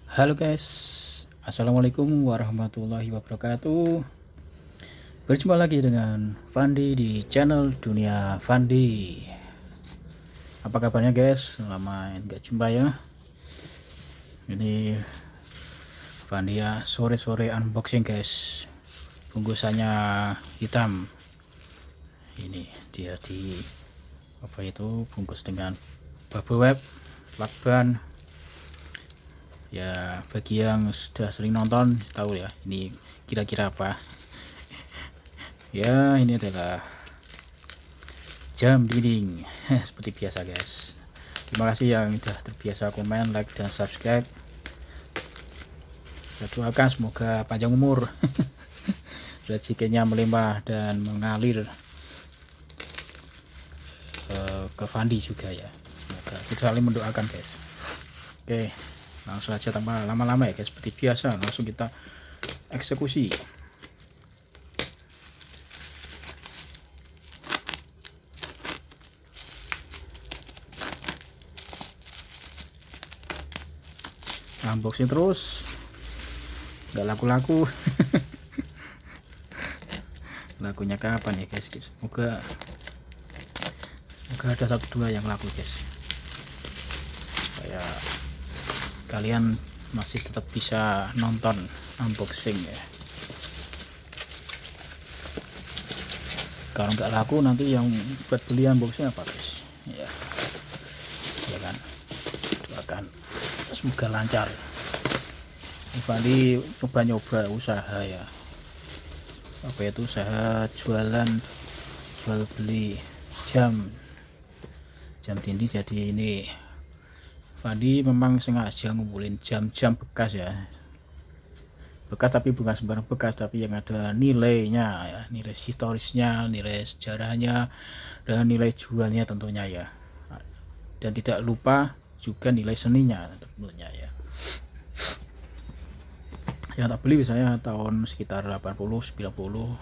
Halo guys, Assalamualaikum warahmatullahi wabarakatuh. Berjumpa lagi dengan Fandi di channel Dunia Fandi. Apa kabarnya guys? Lama nggak jumpa ya. Ini Fandi ya, sore-sore unboxing guys. Bungkusannya hitam. Ini dia di apa itu, bungkus dengan bubble wrap, lakban. Ya bagi yang sudah sering nonton tahu ya ini kira-kira apa. Ya ini adalah jam dinding seperti biasa guys. Terima kasih yang sudah terbiasa komen, like, dan subscribe. Saya doakan semoga panjang umur, rezekinya melimpah dan mengalir ke Fandi juga ya. Semoga kita saling mendoakan guys. Oke, langsung aja tanpa lama-lama ya guys, seperti biasa langsung kita eksekusi. Unboxing terus, nggak laku-laku. Lakunya kapan ya guys? Semoga ada satu dua yang laku guys, supaya kalian masih tetap bisa nonton unboxing ya. Kalau nggak laku nanti yang buat beli unboxing apa guys ya, ya kan. Doakan semoga lancar. Fandi nyoba usaha ya, apa itu, usaha jual beli jam dinding. Jadi ini Fandi memang sengaja ngumpulin jam-jam bekas ya, bekas tapi bukan sembarang bekas, tapi yang ada nilainya ya, nilai historisnya, nilai sejarahnya, dan nilai jualnya tentunya ya, dan tidak lupa juga nilai seninya tentunya ya. Yang tak beli biasanya tahun sekitar 80 90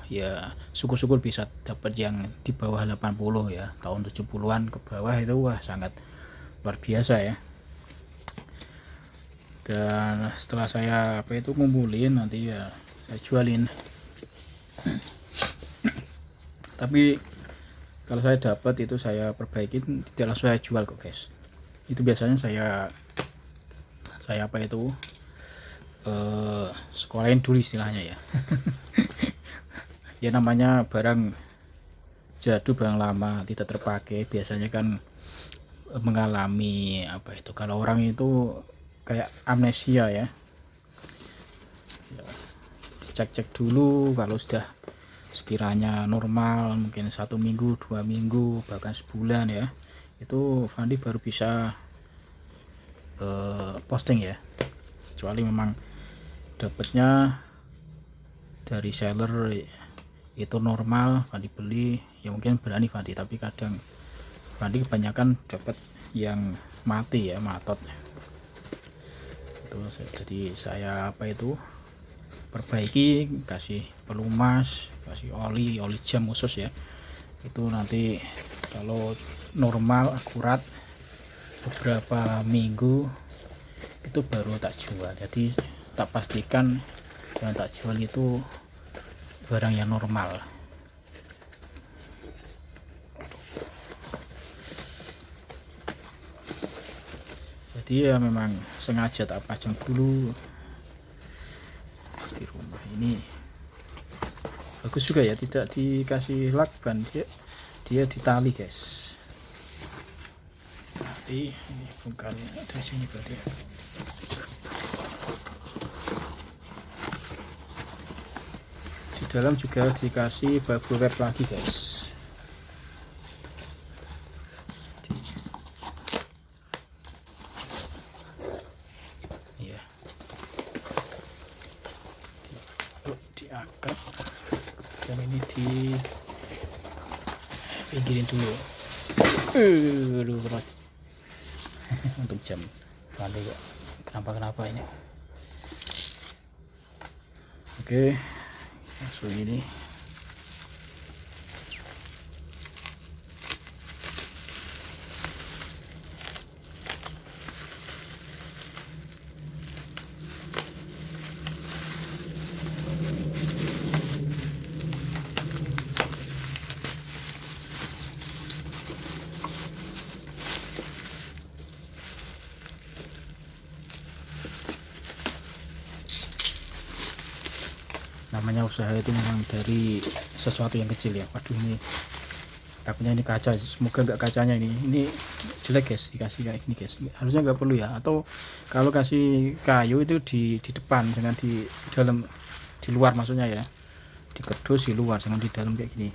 ya, syukur-syukur bisa dapat yang di bawah 80 ya. Tahun 70-an ke bawah itu wah sangat luar biasa ya. Dan setelah saya apa itu ngumpulin, nanti ya saya jualin. Tapi kalau saya dapat itu saya perbaikin, tidak langsung saya jual kok guys. Itu biasanya saya apa itu, sekolahin dulu istilahnya ya. Ya namanya barang jadul, barang lama tidak terpakai biasanya kan mengalami apa itu, kalau orang itu kayak amnesia ya, dicek-cek dulu. Kalau sudah sekiranya normal, mungkin 1 minggu 2 minggu bahkan sebulan ya, itu Fandi baru bisa posting ya. Kecuali memang dapatnya dari seller itu normal, Fandi beli ya mungkin berani Fandi. Tapi kadang Fandi kebanyakan dapat yang mati ya, matot itu. Jadi saya apa itu, perbaiki, kasih pelumas, kasih oli jam khusus ya. Itu nanti kalau normal akurat beberapa minggu itu baru tak jual. Jadi tak pastikan yang tak jual itu barang yang normal. Jadi ya memang sengaja tak pajang dulu di rumah ini. Bagus juga ya, tidak dikasih lakban, dia ditali guys. Nanti ini bongkarnya ada sini berarti ya. Di dalam juga dikasih bubble wrap lagi guys. Ya, diangkat dan ini di pinggirin dulu. Terus untuk jam Fandi kok kenapa ini. Oke, langsung ini. namanya usaha itu memang dari sesuatu yang kecil ya. Waduh, ini takutnya ini kaca, semoga enggak kacanya ini jelek guys, dikasih kayak gini guys, harusnya nggak perlu ya. Atau kalau kasih kayu itu di depan, jangan di dalam, di luar maksudnya ya, di kerdus di luar, jangan di dalam kayak gini.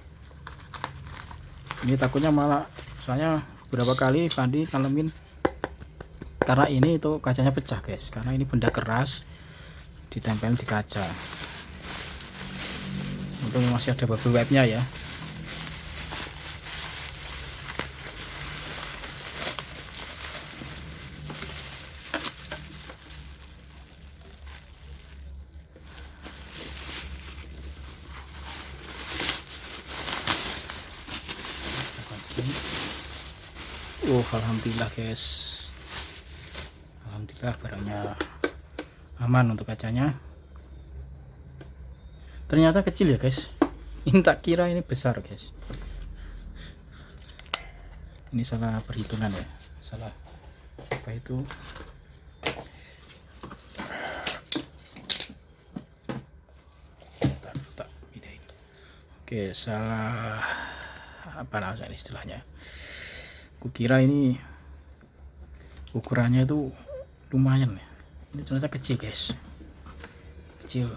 Ini takutnya malah, soalnya beberapa kali Fandi ngalamin karena ini itu kacanya pecah guys, karena ini benda keras ditempel di kaca. Untung masih ada bubble wrapnya ya. Alhamdulillah guys, alhamdulillah barangnya aman untuk kacanya. Ternyata kecil ya guys, ini tak kira ini besar guys. Ini salah perhitungan ya, salah apa itu, tak bedain. Oke, salah apa namanya istilahnya. Kukira ini ukurannya itu lumayan ya, ini ternyata kecil guys, kecil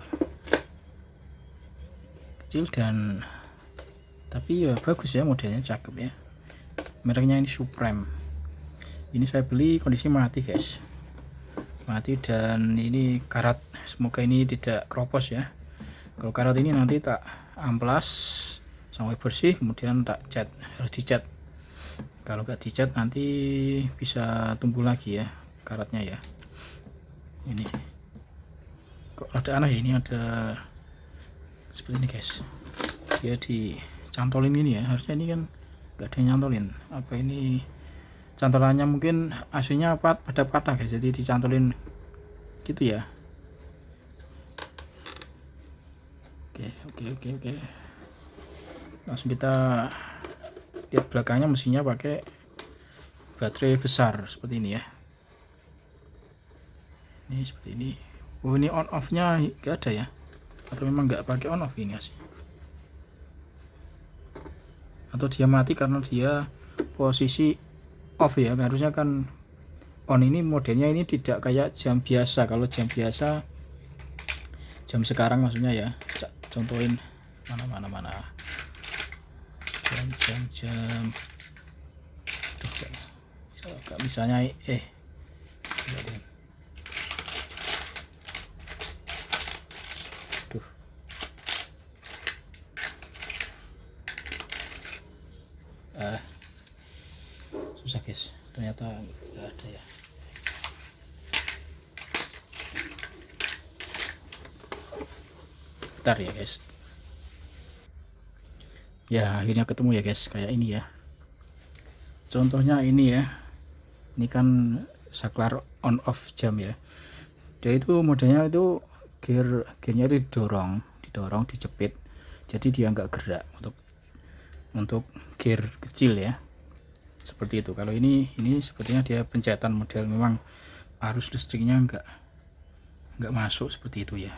dan tapi ya bagus ya, modelnya cakep ya. Mereknya ini Supreme. Ini saya beli kondisi mati guys, mati, dan ini karat, semoga ini tidak kropos ya. Kalau karat ini nanti tak amplas sampai bersih, kemudian tak cat, harus dicat. Kalau nggak dicat nanti bisa tumbuh lagi ya karatnya ya. Ini kok ada aneh ya, ini ada seperti ini guys, dia dicantolin ini ya, harusnya ini kan nggak ada yang nyantolin. Apa ini cantolannya mungkin aslinya pada patah guys, jadi dicantolin gitu ya. Oke, langsung kita lihat belakangnya. Mesinnya pakai baterai besar seperti ini ya, ini seperti ini. Oh, ini on off nya nggak ada ya, atau memang nggak pakai on off ini sih, atau dia mati karena dia posisi off ya. Harusnya kan on. Ini modelnya ini tidak kayak jam biasa. Kalau jam biasa, jam sekarang maksudnya ya, contohin mana jam gak misalnya susah guys, ternyata nggak ada ya. Bentar ya guys, ya akhirnya ketemu ya guys, kayak ini ya. Contohnya ini ya, ini kan saklar on off jam ya. Dia itu modelnya itu gearnya itu didorong dijepit, jadi dia nggak gerak untuk gear kecil ya, seperti itu. Kalau ini sepertinya dia pencetan model, memang arus listriknya nggak masuk seperti itu ya.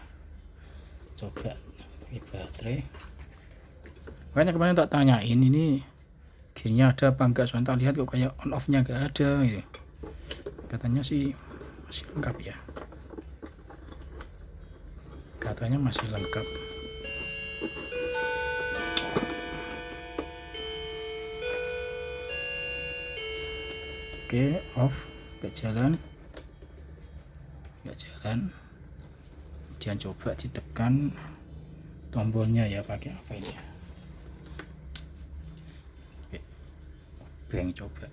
Coba pakai baterai. Makanya kemarin tak tanyain ini gearnya ada apa enggak, soalnya tak lihat kok kayak on off nya nggak ada gitu. Katanya sih masih lengkap ya, katanya masih lengkap. Oke, off, nggak jalan. Kemudian coba ditekan tombolnya ya, pakai apa ini ya. Oke, bang, coba.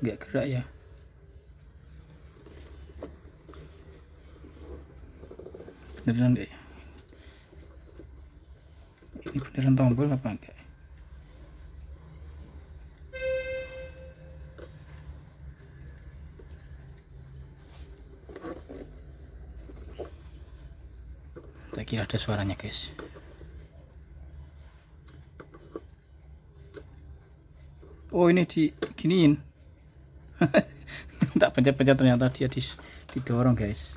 Nggak gerak ya. Beneran deh, ini beneran tombol apa enggak? kira ada suaranya guys. Oh ini diginiin. Tak pencet-pencet ternyata dia didorong guys.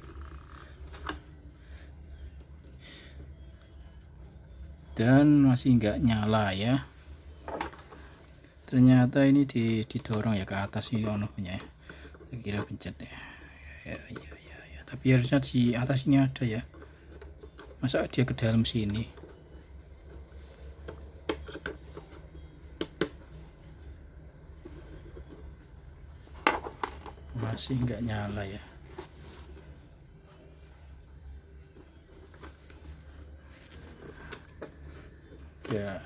Dan masih nggak nyala ya. Ternyata ini didorong ya ke atas ini ononya ya. Saya kira pencet ya. Ya. Tapi harusnya di atas ini ada ya. Masa dia ke dalam sini? Masih nggak nyala ya. Ya,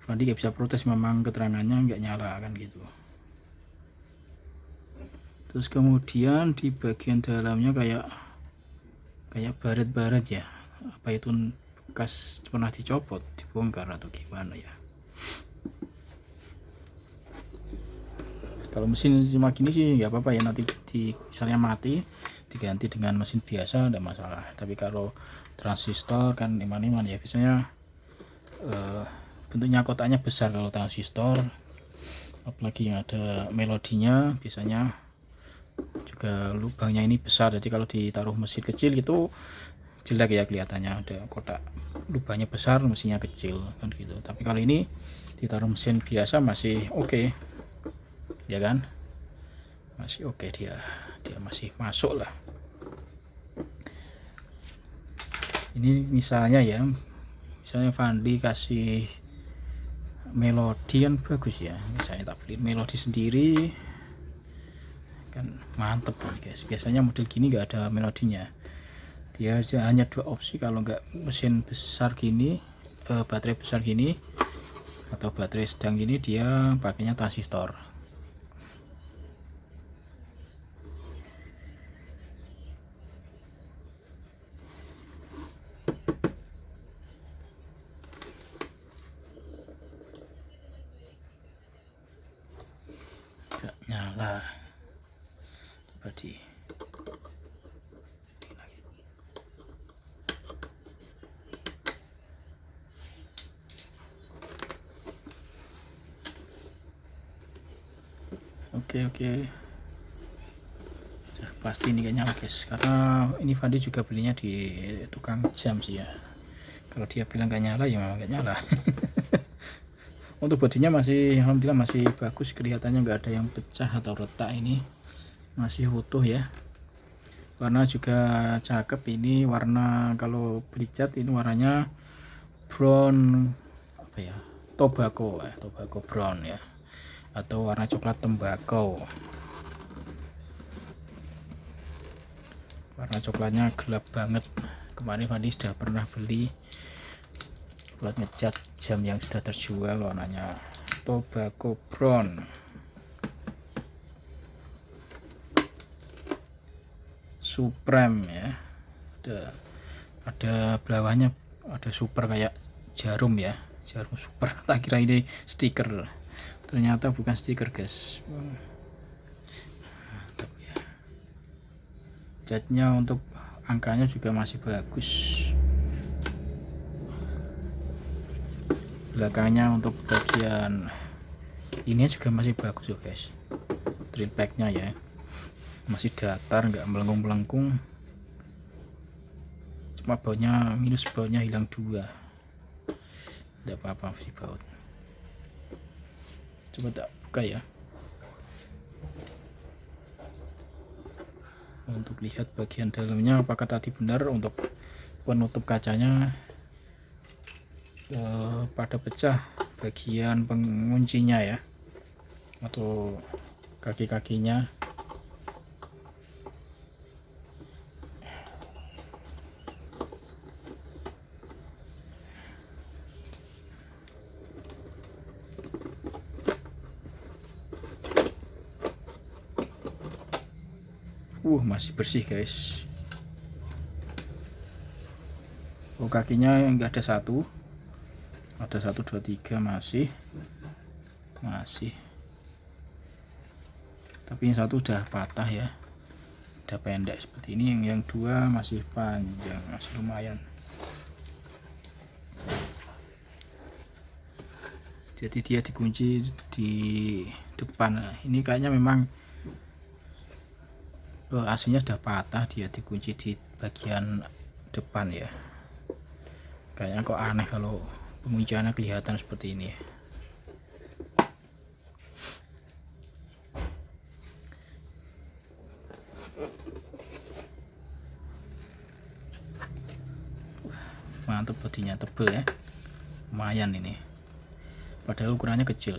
Fandi nggak bisa protes, memang keterangannya nggak nyala kan gitu. Terus kemudian di bagian dalamnya kayak baret-baret ya, apa itu bekas pernah dicopot, dibongkar atau gimana ya. Kalau mesin cuma gini sih nggak apa-apa ya, nanti misalnya mati diganti dengan mesin biasa tidak masalah. Tapi kalau transistor kan iman-iman ya, biasanya bentuknya kotaknya besar kalau transistor, apalagi yang ada melodinya biasanya juga lubangnya ini besar. Jadi kalau ditaruh mesin kecil gitu jelek ya kelihatannya, ada kotak lubangnya besar mesinnya kecil kan gitu. Tapi kalau ini ditaruh mesin biasa masih oke, ya kan, masih oke, dia masih masuk lah. Ini misalnya Fandi kasih melodi kan bagus ya, misalnya tak beli melodi sendiri kan mantep kan guys. Biasanya model gini nggak ada melodinya, dia hanya dua opsi. Kalau nggak mesin besar gini, baterai besar gini atau baterai sedang gini, dia pakainya transistor. Nggak nyala. Coba Oke. Pasti ini kayaknya guys, karena ini Fandi juga belinya di tukang jam sih ya. Kalau dia bilang nggak nyala ya memang nggak nyala. Untuk bodinya masih alhamdulillah masih bagus, kelihatannya nggak ada yang pecah atau retak, ini masih utuh ya. Warna juga cakep, ini warna kalau beli cat ini warnanya brown apa ya, tobacco brown ya, atau warna coklat tembakau. Warna coklatnya gelap banget. Kemarin Fandi sudah pernah beli buat ngecat jam yang sudah terjual, warnanya tobacco brown. Supreme ya, ada belawahnya, ada super kayak jarum ya, jarum super. Tak kira ini stiker, ternyata bukan stiker guys. Catnya untuk angkanya juga masih bagus. Belakangnya untuk bagian ini juga masih bagus guys. Drill packnya ya masih datar, nggak melengkung-melengkung. Cuma bautnya minus, bautnya hilang 2. Tidak apa-apa sih baut. Coba tak buka ya, untuk lihat bagian dalamnya apakah tadi benar untuk penutup kacanya pada pecah bagian penguncinya ya, atau kaki-kakinya. Masih bersih guys. Kakinya enggak ada 1, ada 1 2 3 masih, tapi yang 1 udah patah ya, ada pendek seperti ini, yang dua masih panjang, masih lumayan. Jadi dia dikunci di depan. Ini kayaknya memang aslinya sudah patah, dia dikunci di bagian depan ya. Kayaknya kok aneh kalau pengunciannya kelihatan seperti ini. Mantap, bodinya tebel ya, lumayan ini, padahal ukurannya kecil.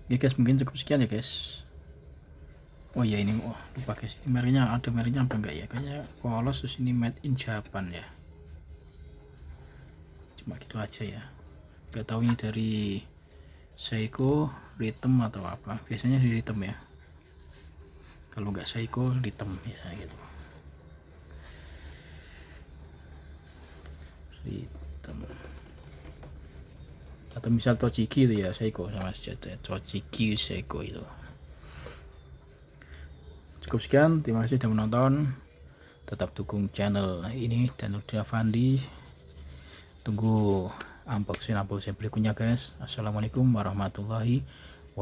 Oke guys, mungkin cukup sekian ya guys. Oh ya, ini lupa guys, ini mereknya, ada mereknya apa enggak ya, kayaknya polos. Terus ini made in Japan ya, cuma gitu aja ya, nggak tahu ini dari Seiko, Rhythm atau apa. Biasanya di Rhythm ya, kalau nggak Seiko Rhythm ya gitu. Rhythm atau misal Tochigi itu ya Seiko, sama saja Tochigi Seiko itu. Cukup sekian, terima kasih sudah menonton. Tetap dukung channel ini dan Nurdin Afandi. Tunggu unboxing berikutnya guys. Assalamualaikum warahmatullahi